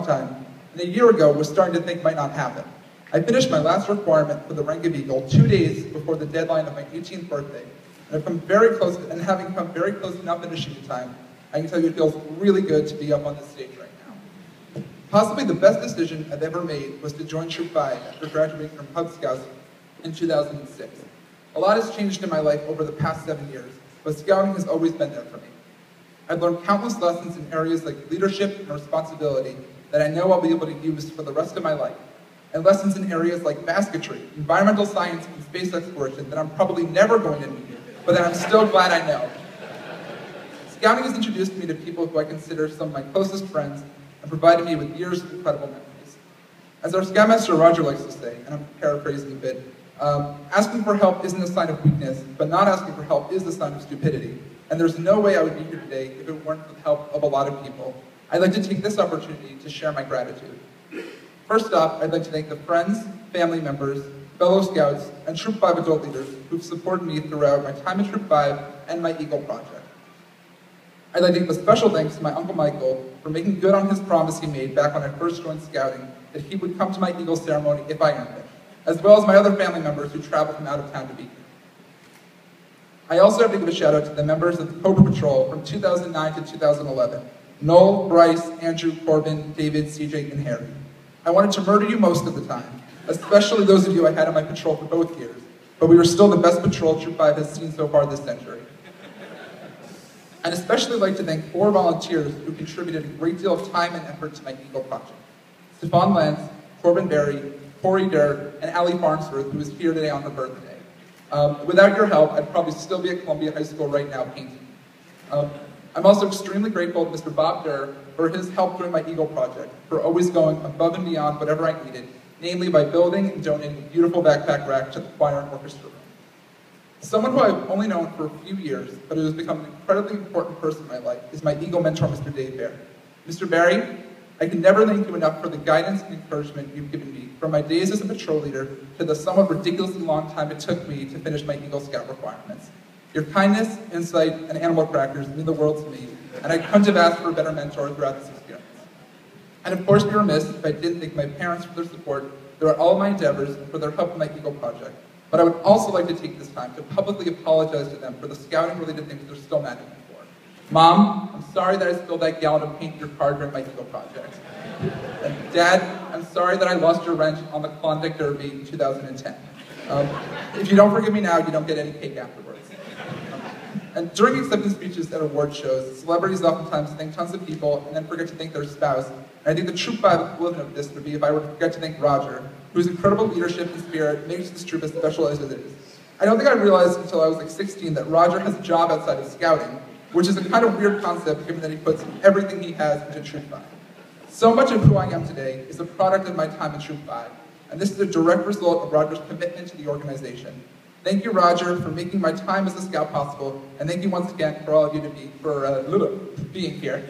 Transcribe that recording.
time, and a year ago was starting to think might not happen. I finished my last requirement for the rank of Eagle 2 days before the deadline of my 18th birthday, and having come very close to not finishing in time, I can tell you it feels really good to be up on this stage right now. Possibly the best decision I've ever made was to join Troop 5 after graduating from Cub Scouts in 2006. A lot has changed in my life over the past 7 years, but Scouting has always been there for me. I've learned countless lessons in areas like leadership and responsibility that I know I'll be able to use for the rest of my life, and lessons in areas like basketry, environmental science, and space exploration that I'm probably never going to need, but that I'm still glad I know. Scouting has introduced me to people who I consider some of my closest friends and provided me with years of incredible memories. As our Scoutmaster Roger likes to say, and I'm paraphrasing a bit, asking for help isn't a sign of weakness, but not asking for help is a sign of stupidity. And there's no way I would be here today if it weren't for the help of a lot of people. I'd like to take this opportunity to share my gratitude. First off, I'd like to thank the friends, family members, fellow Scouts, and Troop 5 adult leaders who've supported me throughout my time in Troop 5 and my Eagle project. I'd like to give a special thanks to my Uncle Michael for making good on his promise he made back when I first joined Scouting that he would come to my Eagle ceremony if I earned it, as well as my other family members who traveled from out of town to be here. I also have to give a shout out to the members of the Cobra Patrol from 2009 to 2011, Noel, Bryce, Andrew, Corbin, David, CJ, and Harry. I wanted to murder you most of the time, especially those of you I had on my patrol for both years, but we were still the best patrol Troop 5 has seen so far this century. I'd especially like to thank 4 volunteers who contributed a great deal of time and effort to my Eagle project. Stefan Lentz, Corbin Berry, Corey Durr, and Allie Farnsworth, who is here today on her birthday. Without your help, I'd probably still be at Columbia High School right now painting. I'm also extremely grateful to Mr. Bob Durr for his help during my Eagle project, for always going above and beyond whatever I needed, namely by building and donating a beautiful backpack rack to the choir and orchestra room. Someone who I've only known for a few years, but who has become an incredibly important person in my life, is my Eagle mentor, Mr. Dave Barry. Mr. Barry, I can never thank you enough for the guidance and encouragement you've given me from my days as a patrol leader to the somewhat ridiculously long time it took me to finish my Eagle Scout requirements. Your kindness, insight, and animal crackers mean the world to me, and I couldn't have asked for a better mentor throughout this experience. And of course, be remiss if I didn't thank my parents for their support throughout all of my endeavors and for their help in my Eagle project. But I would also like to take this time to publicly apologize to them for the Scouting-related things they're still mad at me for. Mom, I'm sorry that I spilled that gallon of paint in your car during my Eagle project. And Dad, I'm sorry that I lost your wrench on the Klondike Derby in 2010. If you don't forgive me now, you don't get any cake afterwards. And during acceptance speeches at award shows, celebrities oftentimes thank tons of people and then forget to thank their spouse. And I think the Troop 5 equivalent of this would be if I were to forget to thank Roger, whose incredible leadership and spirit makes this troop as special as it is. I don't think I realized until I was like 16 that Roger has a job outside of Scouting, which is a kind of weird concept given that he puts everything he has into Troop 5. So much of who I am today is a product of my time in Troop 5, and this is a direct result of Roger's commitment to the organization. Thank you, Roger, for making my time as a Scout possible, and thank you once again for all of you being here.